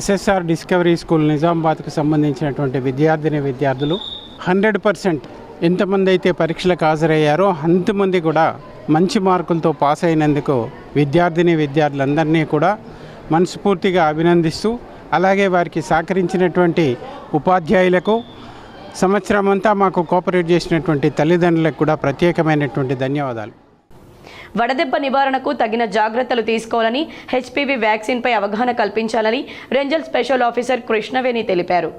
ఎస్ఎస్ఆర్ డిస్కవరీ స్కూల్ నిజామాబాద్కు సంబంధించినటువంటి విద్యార్థులు 100% ఎంతమంది అయితే పరీక్షలకు హాజరయ్యారో అంతమంది కూడా మంచి మార్కులతో పాస్ అయినందుకు విద్యార్థులందరినీ కూడా మనస్ఫూర్తిగా అభినందిస్తూ అలాగే వారికి సహకరించినటువంటి ఉపాధ్యాయులకు, సంవత్సరం అంతా మాకు కోఆపరేట్ చేసినటువంటి తల్లిదండ్రులకు కూడా ప్రత్యేకమైనటువంటి ధన్యవాదాలు. వడదెబ్బ నివారణకు తగిన జాగ్రత్తలు తీసుకోవాలని, హెచ్పివి వ్యాక్సిన్పై అవగాహన కల్పించాలని రెంజల్ స్పెషల్ ఆఫీసర్ కృష్ణవేణి తెలిపారు.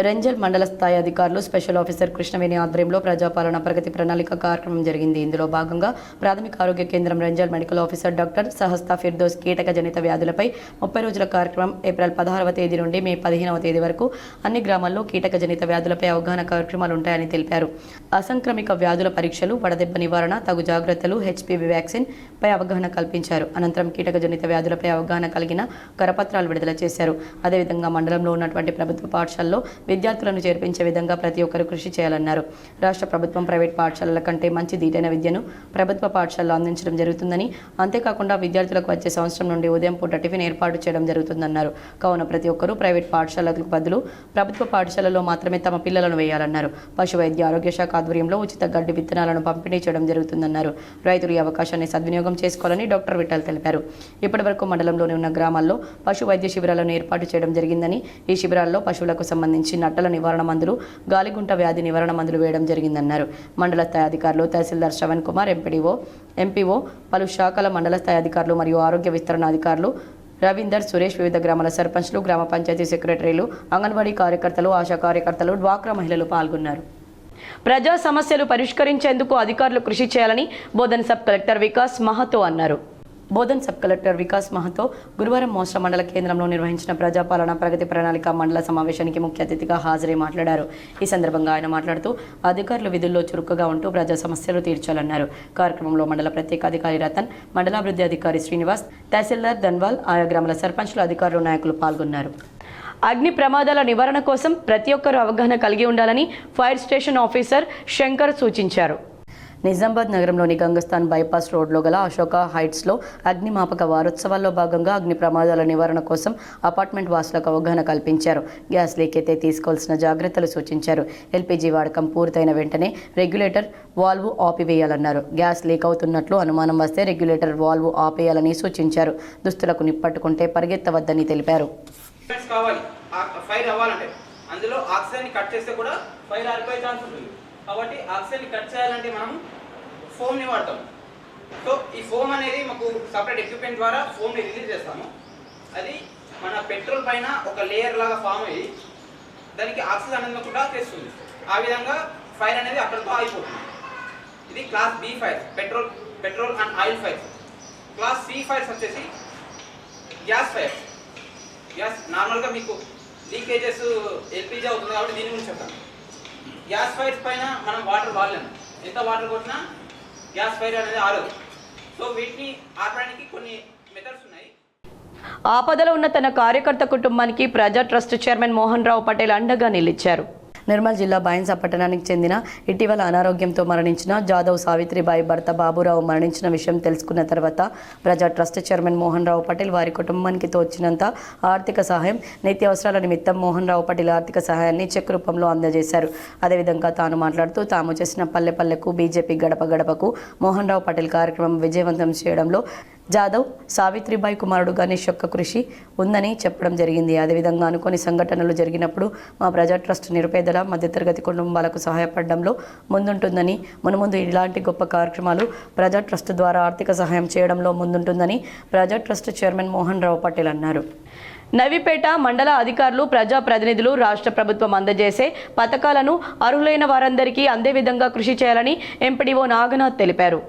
రెంజల్ మండల స్థాయి అధికారులు స్పెషల్ ఆఫీసర్ కృష్ణవేణి ఆధ్వర్యంలో ప్రజాపాలన ప్రగతి ప్రణాళిక కార్యక్రమం జరిగింది. ఇందులో భాగంగా ప్రాథమిక ఆరోగ్య కేంద్రం Renjal medical officer doctor Sahasta Firdous కీటక జనిత వ్యాధులపై 30 రోజుల కార్యక్రమం ఏప్రిల్ 16వ తేదీ నుండి మే 15వ తేదీ వరకు అన్ని గ్రామాల్లో కీటక జనిత వ్యాధులపై అవగాహన కార్యక్రమాలు ఉంటాయని తెలిపారు. అసంక్రమిక వ్యాధుల పరీక్షలు, వడదెబ్బ నివారణ, తగు జాగ్రత్తలు, హెచ్పివి వ్యాక్సిన్ పై అవగాహన కల్పించారు. అనంతరం కీటక జనిత వ్యాధులపై అవగాహన కలిగిన కరపత్రాలు విడుదల చేశారు. అదేవిధంగా మండలంలో ఉన్నటువంటి ప్రభుత్వ పాఠశాలలో విద్యార్థులను చేర్పించే విధంగా ప్రతి ఒక్కరూ కృషి చేయాలన్నారు. రాష్ట్ర ప్రభుత్వం ప్రైవేట్ పాఠశాలల కంటే మంచి దీటైన విద్యను ప్రభుత్వ పాఠశాలలో అందించడం జరుగుతుందని, అంతేకాకుండా విద్యార్థులకు వచ్చే సంవత్సరం నుండి ఉదయం పూట టిఫిన్ ఏర్పాటు చేయడం జరుగుతుందన్నారు. కావున ప్రతి ఒక్కరూ ప్రైవేట్ పాఠశాలలకు బదులు ప్రభుత్వ పాఠశాలలో మాత్రమే తమ పిల్లలను వేయాలన్నారు. పశు వైద్య ఆరోగ్య శాఖ ఆధ్వర్యంలో ఉచిత గడ్డి విత్తనాలను పంపిణీ చేయడం జరుగుతుందన్నారు. రైతులు ఈ అవకాశాన్ని సద్వినియోగం చేసుకోవాలని డాక్టర్ విఠల్ తెలిపారు. ఇప్పటివరకు మండలంలోని ఉన్న గ్రామాల్లో పశు వైద్య శిబిరాలను ఏర్పాటు చేయడం జరిగిందని, ఈ శిబిరాల్లో పశువులకు సంబంధించి నట్టల నివారణ మందులు, గాలిగుంట వ్యాధి నివారణ మందులు వేయడం జరిగిందన్నారు. మండల స్థాయి అధికారులు తహసీల్దార్ శ్రవణ్ కుమార్, ఎంపీఓ, పలు శాఖల మండల స్థాయి అధికారులు మరియు ఆరోగ్య విస్తరణ అధికారులు రవీందర్, సురేష్, వివిధ గ్రామాల సర్పంచ్లు, గ్రామ పంచాయతీ సెక్రటరీలు, అంగన్వాడీ కార్యకర్తలు, ఆశా కార్యకర్తలు, డ్వాక్రా మహిళలు పాల్గొన్నారు. ప్రజా సమస్యలు పరిష్కరించేందుకు అధికారులు కృషి చేయాలని బోధన్ సబ్ కలెక్టర్ వికాస్ మహతో అన్నారు. బోధన్ సబ్ కలెక్టర్ వికాస్ మహతో గురువారం మోస్రా మండల కేంద్రంలో నిర్వహించిన ప్రజాపాలన ప్రగతి ప్రణాళిక మండల సమావేశానికి ముఖ్య అతిథిగా హాజరై మాట్లాడారు. ఈ సందర్భంగా ఆయన మాట్లాడుతూ అధికారులు విధుల్లో చురుకుగా ఉంటూ ప్రజా సమస్యలు తీర్చాలన్నారు. కార్యక్రమంలో మండల ప్రత్యేక అధికారి రతన్, మండలాభివృద్ధి అధికారి శ్రీనివాస్, తహసీల్దార్ ధన్వాల్, ఆయా గ్రామాల సర్పంచ్లు, అధికారులు, నాయకులు పాల్గొన్నారు. అగ్ని ప్రమాదాల నివారణ కోసం ప్రతి ఒక్కరూ అవగాహన కలిగి ఉండాలని ఫైర్ స్టేషన్ ఆఫీసర్ శంకర్ సూచించారు. నిజామాబాద్ నగరంలోని గంగస్థాన్ బైపాస్ రోడ్లో గల అశోక హైట్స్లో అగ్నిమాపక వారోత్సవాల్లో భాగంగా అగ్ని ప్రమాదాల నివారణ కోసం అపార్ట్మెంట్ వాసులకు అవగాహన కల్పించారు. గ్యాస్ లీక్ అయితే తీసుకోవాల్సిన జాగ్రత్తలు సూచించారు. ఎల్పీజీ వాడకం పూర్తయిన వెంటనే రెగ్యులేటర్ వాల్వ్ ఆపివేయాలన్నారు. గ్యాస్ లీక్ అవుతున్నట్లు అనుమానం వస్తే రెగ్యులేటర్ వాల్వ్ ఆపేయాలని సూచించారు. దుస్తులకు నిప్పట్టుకుంటే పరిగెత్తవద్దని తెలిపారు. ఫైర్ అవ్వాలంటే అందులో ఆక్సిజన్ కట్ చేస్తే కూడా ఫైర్ ఆరిపోయే ఛాన్స్ ఉంటుంది. కాబట్టి ఆక్సిజన్ కట్ చేయాలంటే మనం ఫోమ్ని వాడతాం. సో ఈ ఫోమ్ అనేది మాకు సపరేట్ ఎక్విప్మెంట్ ద్వారా ఫోమ్ని రిలీజ్ చేస్తాము. అది మన పెట్రోల్ పైన ఒక లేయర్ లాగా ఫామ్ అయ్యి దానికి ఆక్సిజన్ అనేది కూడా తెస్తుంది. ఆ విధంగా ఫైర్ అనేది అక్కడితో ఆగిపోతుంది. ఇది class B fire, petrol and oil fire. Class C fires వచ్చేసి గ్యాస్ ఫైర్. గ్యాస్ నార్మల్గా మీకు లీకేజెస్ ఎల్పీజీ అవుతుంది కాబట్టి దీని గురించి చెప్తాను. గ్యాస్ ఫైర్స్ పైన మనం వాటర్ వాడలేము. ఎంత వాటర్ కొట్టినా గ్యాస్ ఫైర్ అనేది ఆరదు. సో వీటిని ఆపడానికి కొన్ని మెథడ్స్ ఉన్నాయి. ఆపదలో ఉన్న తన కార్యకర్త కుటుంబానికి ప్రజా ట్రస్ట్ చైర్మన్ మోహన్ రావు పటేల్ అండగా నిలిచారు. నిర్మల్ జిల్లా బాయిన్సా పట్టణానికి చెందిన ఇటీవల అనారోగ్యంతో మరణించిన జాదవ్ సావిత్రిబాయి భర్త బాబురావు మరణించిన విషయం తెలుసుకున్న తర్వాత ప్రజా ట్రస్ట్ చైర్మన్ మోహన్ రావు పటేల్ వారి కుటుంబానికి తోచినంత ఆర్థిక సహాయం, నిత్యావసరాల నిమిత్తం మోహన్ రావు పటేల్ ఆర్థిక సహాయాన్ని చెక్ రూపంలో అందజేశారు. అదేవిధంగా తాను మాట్లాడుతూ తాము చేసిన పల్లె పల్లెకు, బీజేపీ గడప గడపకు మోహన్ రావు పటేల్ కార్యక్రమం విజయవంతం చేయడంలో జాదవ్ సావిత్రిబాయి కుమారుడు గణేష్ యొక్క కృషి ఉందని చెప్పడం జరిగింది. అదేవిధంగా అనుకోని సంఘటనలు జరిగినప్పుడు మా ప్రజా ట్రస్ట్ నిరుపేదల, మధ్యతరగతి కుటుంబాలకు సహాయపడడంలో ముందుంటుందని, మునుముందు ఇలాంటి గొప్ప కార్యక్రమాలు ప్రజా ట్రస్ట్ ద్వారా ఆర్థిక సహాయం చేయడంలో ముందుంటుందని ప్రజా ట్రస్ట్ చైర్మన్ మోహన్ రావు పటేల్ అన్నారు. నవీపేట మండల అధికారులు, ప్రజాప్రతినిధులు రాష్ట్ర ప్రభుత్వం అందజేసే పథకాలను అర్హులైన వారందరికీ అందే విధంగా కృషి చేయాలని ఎంపీడీఓ నాగనాథ్ తెలిపారు.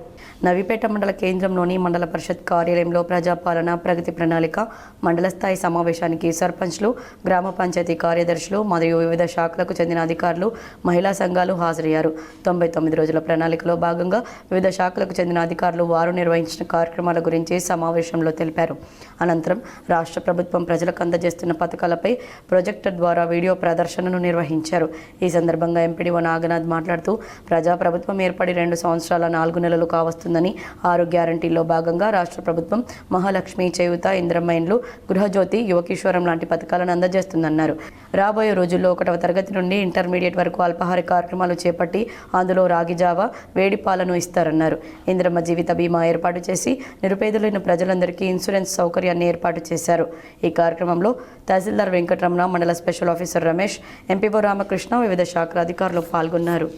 నవీపేట మండల కేంద్రంలోని మండల పరిషత్ కార్యాలయంలో ప్రజాపాలన ప్రగతి ప్రణాళిక మండల స్థాయి సమావేశానికి సర్పంచ్లు, గ్రామ పంచాయతీ కార్యదర్శులు మరియు వివిధ శాఖలకు చెందిన అధికారులు, మహిళా సంఘాలు హాజరయ్యారు. 99 రోజుల ప్రణాళికలో భాగంగా వివిధ శాఖలకు చెందిన అధికారులు వారు నిర్వహించిన కార్యక్రమాల గురించి సమావేశంలో తెలిపారు. అనంతరం రాష్ట్ర ప్రభుత్వం ప్రజలకు అందజేస్తున్న పథకాలపై ప్రొజెక్టర్ ద్వారా వీడియో ప్రదర్శనను నిర్వహించారు. ఈ సందర్భంగా ఎంపీడీఓ నాగనాథ్ మాట్లాడుతూ ప్రజాప్రభుత్వం ఏర్పడి 2 సంవత్సరాల 4 నెలలు కావస్తుంది చేస్తుందని 6 గ్యారంటీల్లో భాగంగా రాష్ట్ర ప్రభుత్వం మహాలక్ష్మి, చేయూత, ఇంద్రమ్మ ఇండ్లు, గృహజ్యోతి, యువకిషోరం లాంటి పథకాలను అందజేస్తుందన్నారు. రాబోయే రోజుల్లో 1వ తరగతి నుండి ఇంటర్మీడియట్ వరకు అల్పాహార కార్యక్రమాలు చేపట్టి అందులో రాగి జావా, వేడి పాలను ఇస్తారన్నారు. ఇంద్రమ్మ జీవిత బీమా ఏర్పాటు చేసి నిరుపేదలైన ప్రజలందరికీ ఇన్సూరెన్స్ సౌకర్యాన్ని ఏర్పాటు చేశారు. ఈ కార్యక్రమంలో తహసీల్దార్ వెంకటరమణ, మండల special officer Ramesh, MPO Ramakrishna, వివిధ శాఖల అధికారులు పాల్గొన్నారు.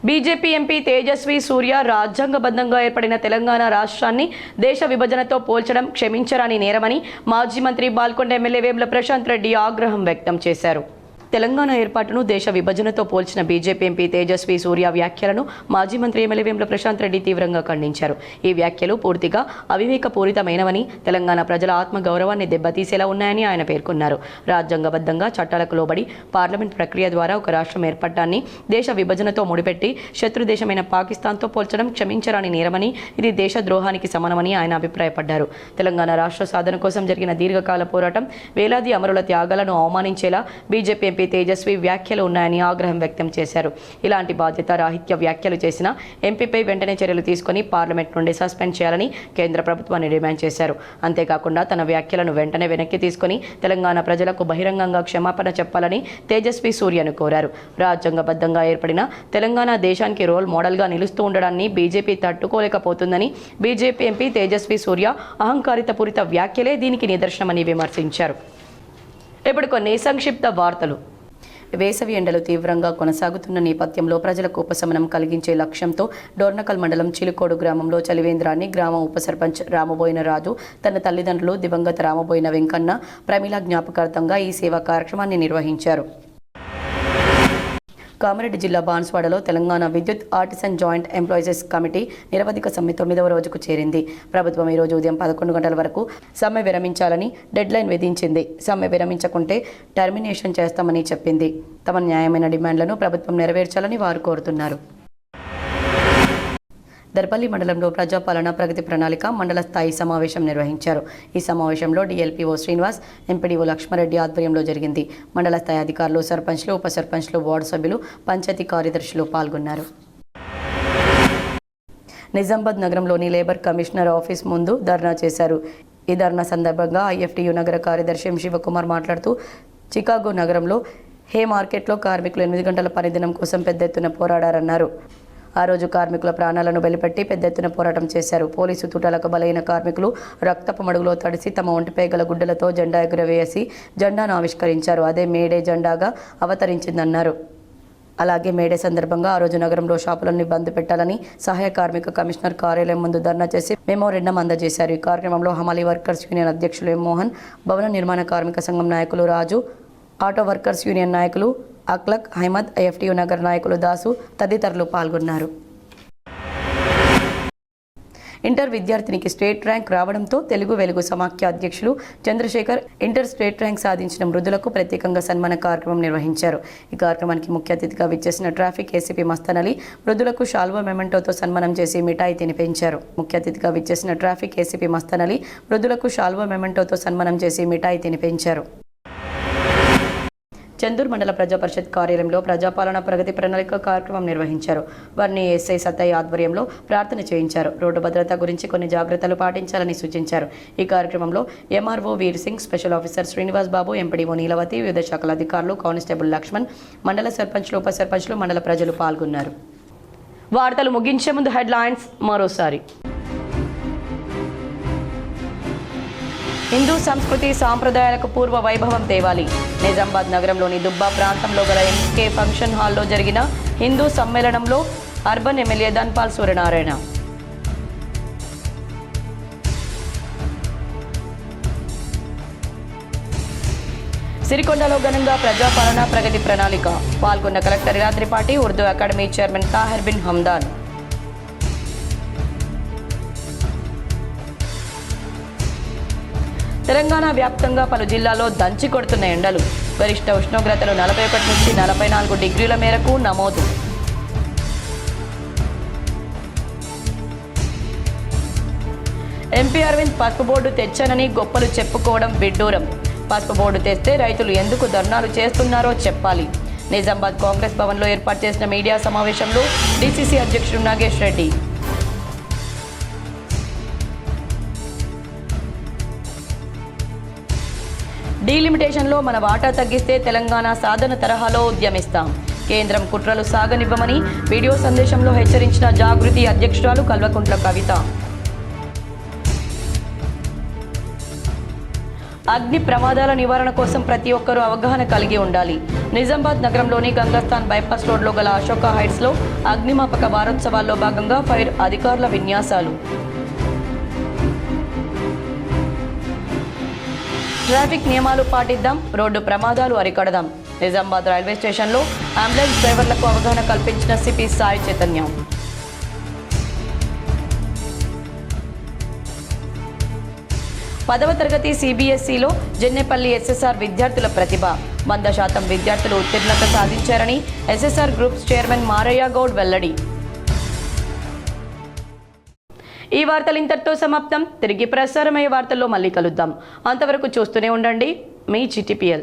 బీజేపీ ఎంపీ తేజస్వి సూర్య రాజ్యాంగబద్ధంగా ఏర్పడిన తెలంగాణ రాష్ట్రాన్ని దేశ విభజనతో పోల్చడం క్షమించరాని నేరమని మాజీ మంత్రి బాల్కొండ ఎమ్మెల్యే వేముల ప్రశాంత్ రెడ్డి ఆగ్రహం వ్యక్తం చేశారు. తెలంగాణ ఏర్పాటును దేశ విభజనతో పోల్చిన బీజేపీ ఎంపీ తేజస్వి సూర్య వ్యాఖ్యలను మాజీ మంత్రి ఎమ్మెల్యే వేముల ప్రశాంత్ రెడ్డి తీవ్రంగా ఖండించారు. ఈ వ్యాఖ్యలు పూర్తిగా అవివేకపూరితమైనవని, తెలంగాణ ప్రజల ఆత్మగౌరవాన్ని దెబ్బతీసేలా ఉన్నాయని ఆయన పేర్కొన్నారు. రాజ్యాంగబద్ధంగా చట్టాలకు లోబడి పార్లమెంట్ ప్రక్రియ ద్వారా ఒక రాష్ట్రం ఏర్పడటాన్ని దేశ విభజనతో ముడిపెట్టి శత్రు దేశమైన పాకిస్తాన్తో పోల్చడం క్షమించరాని నేరమని, ఇది దేశద్రోహానికి సమానమని ఆయన అభిప్రాయపడ్డారు. తెలంగాణ రాష్ట్ర సాధన కోసం జరిగిన దీర్ఘకాల పోరాటం, వేలాది అమరుల త్యాగాలను అవమానించేలా బీజేపీ ఎంపీ తేజస్వి వ్యాఖ్యలు ఉన్నాయని ఆగ్రహం వ్యక్తం చేశారు. ఇలాంటి బాధ్యత రాహిత్య వ్యాఖ్యలు చేసిన ఎంపీపై వెంటనే చర్యలు తీసుకుని పార్లమెంట్ నుండి సస్పెండ్ చేయాలని కేంద్ర ప్రభుత్వాన్ని డిమాండ్ చేశారు. అంతేకాకుండా తన వ్యాఖ్యలను వెంటనే వెనక్కి తీసుకుని తెలంగాణ ప్రజలకు బహిరంగంగా క్షమాపణ చెప్పాలని తేజస్వి సూర్యను కోరారు. రాజ్యాంగబద్ధంగా ఏర్పడిన తెలంగాణ దేశానికి రోల్ మోడల్గా నిలుస్తూ ఉండడాన్ని బీజేపీ తట్టుకోలేకపోతుందని బీజేపీ ఎంపీ తేజస్వి సూర్య అహంకారితపూరిత వ్యాఖ్యలే దీనికి నిదర్శనమని విమర్శించారు. ఇప్పుడు కొన్ని సంక్షిప్త వార్తలు. వేసవి ఎండలు తీవ్రంగా కొనసాగుతున్న నేపథ్యంలో ప్రజలకు ఉపశమనం కలిగించే లక్ష్యంతో డోర్నకల్ మండలం చిలుకోడు గ్రామంలో చలివేంద్రాన్ని గ్రామ ఉప సర్పంచ్ రామబోయిన రాజు, తన తల్లిదండ్రులు దివంగత రామబోయిన వెంకన్న, ప్రమీల జ్ఞాపకార్థంగా ఈ సేవా కార్యక్రమాన్ని నిర్వహించారు. కామారెడ్డి జిల్లా బాన్స్వాడలో తెలంగాణ విద్యుత్ ఆర్టిసన్ జాయింట్ ఎంప్లాయీస్ కమిటీ నిరవధిక సమ్మె 9వ రోజుకు చేరింది. ప్రభుత్వం ఈ రోజు ఉదయం 11 గంటల వరకు సమ్మె విరమించాలని డెడ్లైన్ విధించింది. సమ్మె విరమించకుంటే టర్మినేషన్ చేస్తామని చెప్పింది. తమ న్యాయమైన డిమాండ్లను ప్రభుత్వం నెరవేర్చాలని వారు కోరుతున్నారు. దర్పల్లి మండలంలో ప్రజాపాలన ప్రగతి ప్రణాళిక మండల స్థాయి సమావేశం నిర్వహించారు. ఈ సమావేశంలో డిఎల్పీఓ శ్రీనివాస్, ఎంపీడీఓ లక్ష్మారెడ్డి ఆధ్వర్యంలో జరిగింది. మండల స్థాయి అధికారులు, సర్పంచ్లు, ఉప సర్పంచ్లు, వార్డు సభ్యులు, పంచాయతీ కార్యదర్శులు పాల్గొన్నారు. నిజామాబాద్ నగరంలోని లేబర్ కమిషనర్ ఆఫీస్ ముందు ధర్నా చేశారు. ఈ ధర్నా సందర్భంగా ఐఎఫ్టీయూ నగర కార్యదర్శి ఎం శివకుమార్ మాట్లాడుతూ, చికాగో నగరంలో హే మార్కెట్లో కార్మికులు 8 గంటల పనిదినం కోసం పెద్ద ఎత్తున పోరాడారన్నారు. ఆ రోజు కార్మికుల ప్రాణాలను బలిపెట్టి పెద్ద ఎత్తున పోరాటం చేశారు. పోలీసు తుటాలకు బలైన కార్మికులు రక్తపు మడుగులో తడిసి తమ ఒంటిపై గల గుడ్డలతో జెండా ఎగురవేసి జెండాను ఆవిష్కరించారు. అదే మేడే జెండాగా అవతరించిందన్నారు. అలాగే మేడే సందర్భంగా ఆ రోజు నగరంలో షాపులన్నీ బంద్ పెట్టాలని సహాయ కార్మిక కమిషనర్ కార్యాలయం ముందు ధర్నా చేసి మెమోరెండం అందజేశారు. ఈ కార్యక్రమంలో హమాలీ వర్కర్స్ యూనియన్ అధ్యక్షులు ఎం మోహన్, భవన నిర్మాణ కార్మిక సంఘం నాయకులు రాజు, ఆటో వర్కర్స్ యూనియన్ నాయకులు అక్లక్ అహ్మద్, ఐఎఫ్టీయూ నగర్ నాయకులు దాసు తదితరులు పాల్గొన్నారు. ఇంటర్ విద్యార్థినికి స్టేట్ ర్యాంక్ రావడంతో తెలుగు వెలుగు సమాఖ్య అధ్యక్షులు చంద్రశేఖర్ ఇంటర్ స్టేట్ ర్యాంక్ సాధించిన మృదులకు ప్రత్యేకంగా సన్మాన కార్యక్రమం నిర్వహించారు. ఈ కార్యక్రమానికి ముఖ్య అతిథిగా విచ్చేసిన ట్రాఫిక్ ఏసీపీ మస్తాన్ అలీ మృదులకు షాల్వా మెమెంటోతో సన్మానం చేసి మిఠాయి తినిపించారు. ముఖ్య అతిథిగా విచ్చేసిన ట్రాఫిక్ ఏసీపీ మస్తాన్ అలీ మృదులకు షాల్వా మెమెంటోతో సన్మానం చేసి మిఠాయి తినిపించారు. చందూర్ మండల ప్రజా పరిషత్ కార్యాలయంలో ప్రజాపాలన ప్రగతి ప్రణాళిక కార్యక్రమం నిర్వహించారు. వారిని ఎస్ఐ సత్తయ్య ఆధ్వర్యంలో ప్రార్థన చేయించారు. రోడ్డు భద్రత గురించి కొన్ని జాగ్రత్తలు పాటించాలని సూచించారు. ఈ కార్యక్రమంలో ఎంఆర్ఓ వీర్ సింగ్, స్పెషల్ ఆఫీసర్ శ్రీనివాస్ బాబు, ఎంపీడీఓ నీలవతి, వివిధ శాఖల అధికారులు, కానిస్టేబుల్ లక్ష్మణ్, మండల సర్పంచ్లు, ఉప సర్పంచ్లు, మండల ప్రజలు పాల్గొన్నారు. వార్తలు ముగించే ముందు హెడ్లైన్స్ మరోసారి. హిందూ సంస్కృతి సాంప్రదాయాలకు పూర్వ వైభవం తేవాలి. నిజామాబాద్ నగరంలోని దుబ్బా ప్రాంతంలో గల ఎంకే ఫంక్షన్ హాల్లో జరిగిన హిందూ సమ్మేళనంలో అర్బన్ ఎమ్మెల్యే ధన్పాల్ సూర్యనారాయణ. సిరికొండలో ఘనంగా ప్రజాపాలన ప్రగతి ప్రణాళిక పాల్గొన్న collector Ratripati, Urdu academy chairman Tahir Bin Hamdan. Telangana వ్యాప్తంగా పలు జిల్లాల్లో దంచి కొడుతున్న ఎండలు. గరిష్ట ఉష్ణోగ్రతలు 41 నుంచి 44 డిగ్రీల మేరకు నమోదు. ఎంపీ అరవింద్ పసుపు బోర్డు తెచ్చానని గొప్పలు చెప్పుకోవడం విడ్డూరం. పసుపు బోర్డు తెస్తే రైతులు ఎందుకు ధర్నాలు చేస్తున్నారో చెప్పాలి. నిజామాబాద్ కాంగ్రెస్ భవన్లో ఏర్పాటు చేసిన మీడియా సమావేశంలో డీసీసీ అధ్యక్షుడు నాగేష్ రెడ్డి. డీలిమిటేషన్లో మన వాటా తగ్గిస్తే తెలంగాణ సాధన తరహాలో ఉద్యమిస్తాం. కేంద్రం కుట్రలు సాగనివ్వమని వీడియో సందేశంలో హెచ్చరించిన జాగృతి అధ్యక్షురాలు కల్వకుంట్ల కవిత. అగ్ని ప్రమాదాల నివారణ కోసం ప్రతి ఒక్కరూ అవగాహన కలిగి ఉండాలి. నిజామాబాద్ నగరంలోని గంగాస్థాన్ బైపాస్ రోడ్లో గల అశోక హైట్స్లో అగ్నిమాపక వారోత్సవాల్లో భాగంగా ఫైర్ అధికారుల విన్యాసాలు. ట్రాఫిక్ నియమాలు పాటిద్దాం, రోడ్డు ప్రమాదాలు అరికడదాం. నిజామాబాద్ రైల్వే స్టేషన్లో అంబులెన్స్ డ్రైవర్లకు అవగాహన కల్పించిన సిపి సాయి చైతన్యం. పదవ తరగతి సిబిఎస్ఈలో జెన్నెపల్లి ఎస్ఎస్ఆర్ విద్యార్థుల ప్రతిభ 100% విద్యార్థులు ఉత్తీర్ణత సాధించారని SSR groups chairman Maraiah Goud వెల్లడి. ఈ వార్తలు ఇంతటితో సమాప్తం. తిరిగి ప్రసారమయ్యే వార్తల్లో మళ్ళీ కలుద్దాం. అంతవరకు చూస్తూనే ఉండండి మీ GTPL.